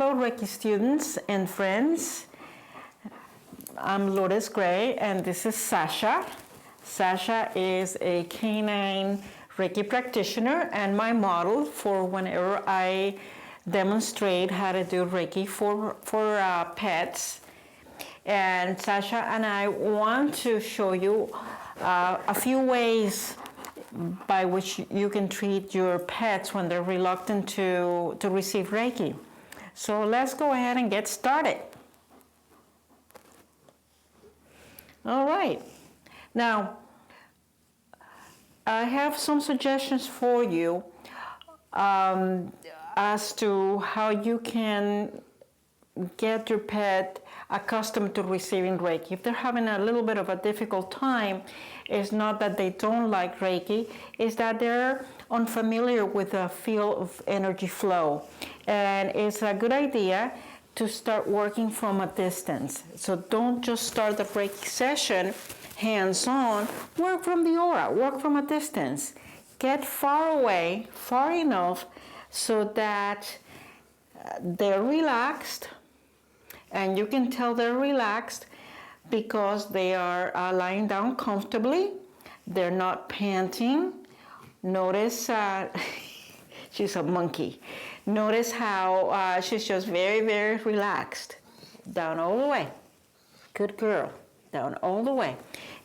Hello, Reiki students and friends. I'm Lourdes Gray, and this is Sasha. Sasha is a canine Reiki practitioner and my model for whenever I demonstrate how to do Reiki for pets. And Sasha and I want to show you a few ways by which you can treat your pets when they're reluctant to receive Reiki. So let's go ahead and get started. All right. Now, I have some suggestions for you as to how you can get your pet accustomed to receiving Reiki. If they're having a little bit of a difficult time, it's not that they don't like Reiki, it's that they're unfamiliar with the feel of energy flow. And it's a good idea to start working from a distance. So don't just start the Reiki session hands-on, work from the aura, work from a distance. Get far away, far enough so that they're relaxed, and you can tell they're relaxed because they are lying down comfortably. They're not panting. Notice, she's a monkey. Notice how she's just very, very relaxed. Down all the way. Good girl. Down all the way.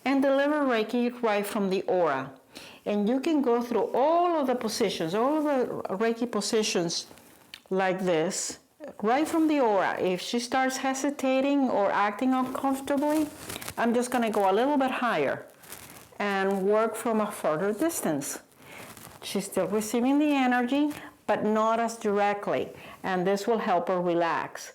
And deliver Reiki right from the aura. And you can go through all of the positions, all of the Reiki positions like this, right from the aura. If she starts hesitating or acting uncomfortably, I'm just going to go a little bit higher and work from a further distance. She's still receiving the energy, but not as directly, and this will help her relax.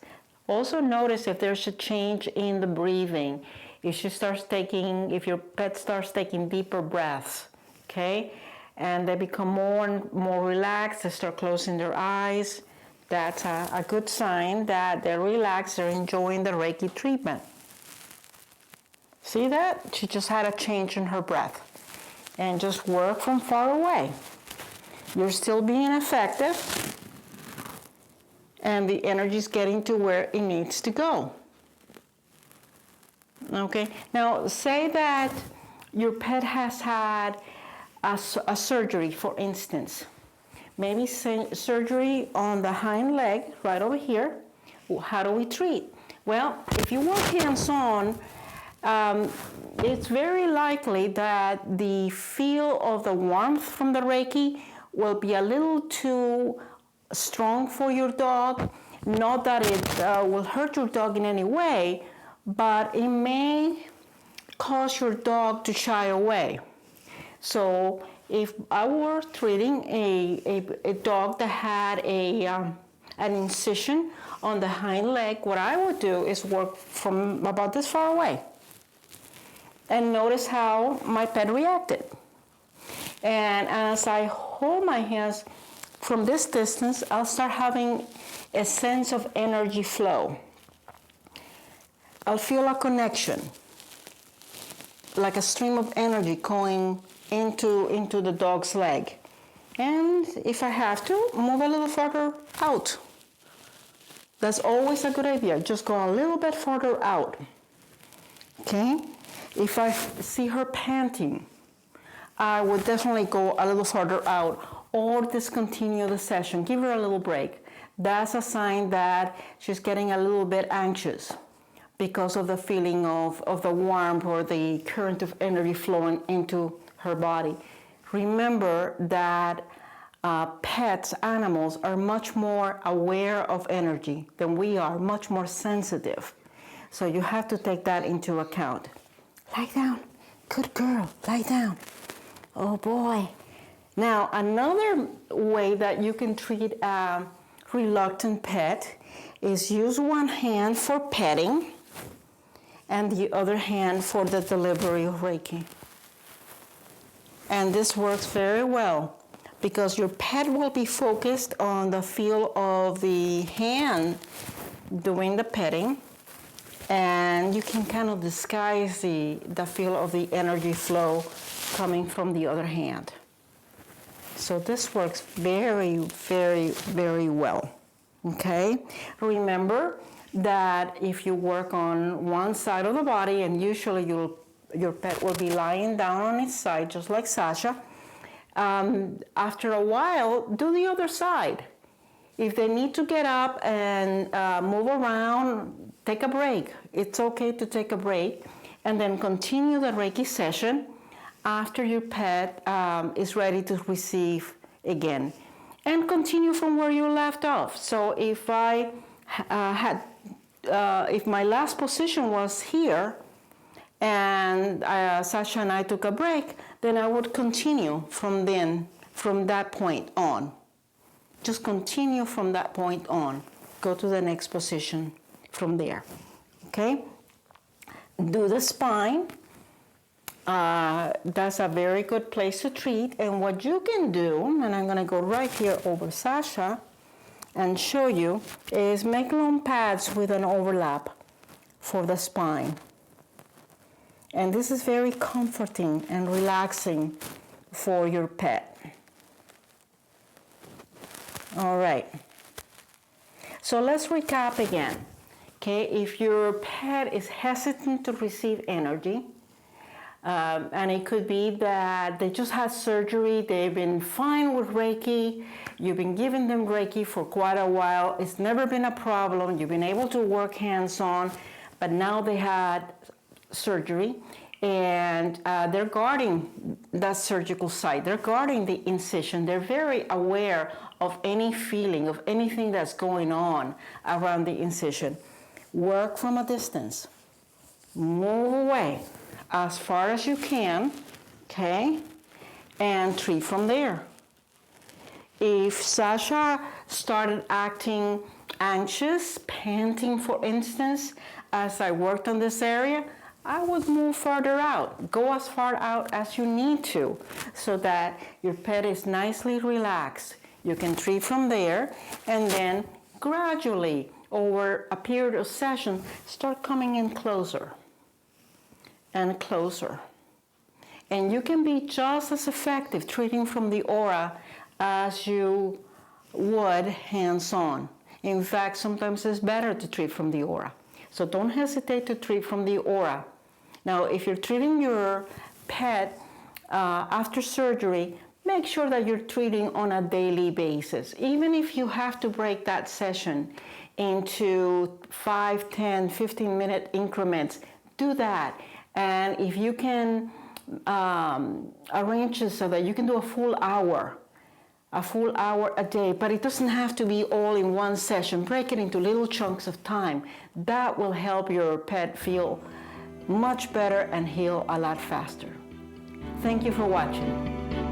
Also notice if there's a change in the breathing. If your pet starts taking deeper breaths, okay, and they become more and more relaxed, they start closing their eyes, that's a good sign that they're relaxed, they're enjoying the Reiki treatment. See that? She just had a change in her breath. And just work from far away. You're still being effective, and the energy's getting to where it needs to go. Okay, now say that your pet has had a surgery, for instance. Maybe surgery on the hind leg, right over here. How do we treat? Well, if you work hands-on, it's very likely that the feel of the warmth from the Reiki will be a little too strong for your dog. Not that it will hurt your dog in any way, but it may cause your dog to shy away. So if I were treating a dog that had an incision on the hind leg, what I would do is work from about this far away. And notice how my pet reacted. And as I hold my hands from this distance, I'll start having a sense of energy flow. I'll feel a connection, like a stream of energy going into the dog's leg. And if I have to, move a little further out. That's always a good idea. Just go a little bit further out. Okay? If I see her panting, I would definitely go a little further out or discontinue the session. Give her a little break. That's a sign that she's getting a little bit anxious because of the feeling of the warmth or the current of energy flowing into her body. Remember that pets, animals, are much more aware of energy than we are, much more sensitive. So you have to take that into account. Lie down. Good girl. Lie down. Oh boy. Now, another way that you can treat a reluctant pet is use one hand for petting and the other hand for the delivery of Reiki. And this works very well because your pet will be focused on the feel of the hand doing the petting, and you can kind of disguise the feel of the energy flow coming from the other hand. So this works very, very, very well. Okay? Remember that if you work on one side of the body, and usually your pet will be lying down on its side, just like Sasha, after a while, do the other side. If they need to get up and move around, take a break. It's okay to take a break, and then continue the Reiki session after your pet is ready to receive again. And continue from where you left off. So if if my last position was here, and Sasha and I took a break, then I would continue from that point on. Just continue from that point on. Go to the next position from there. Okay? Do the spine. That's a very good place to treat. And what you can do, and I'm going to go right here over Sasha and show you, is make long pads with an overlap for the spine. And this is very comforting and relaxing for your pet. All right. So let's recap again. Okay, if your pet is hesitant to receive energy, and it could be that they just had surgery, they've been fine with Reiki, you've been giving them Reiki for quite a while, it's never been a problem, you've been able to work hands-on, but now they had surgery, and they're guarding that surgical site, they're guarding the incision, they're very aware of any feeling, of anything that's going on around the incision. Work from a distance, move away as far as you can, okay, and treat from there. If Sasha started acting anxious, panting for instance, as I worked on this area, I would move further out. Go as far out as you need to so that your pet is nicely relaxed. You can treat from there, and then gradually over a period of session, start coming in closer and closer. And you can be just as effective treating from the aura as you would hands-on. In fact, sometimes it's better to treat from the aura. So don't hesitate to treat from the aura. Now, if you're treating your pet after surgery, make sure that you're treating on a daily basis. Even if you have to break that session into 5, 10, 15-minute increments, do that. And if you can arrange it so that you can do a full hour a day, but it doesn't have to be all in one session. Break it into little chunks of time. That will help your pet feel much better and heal a lot faster. Thank you for watching.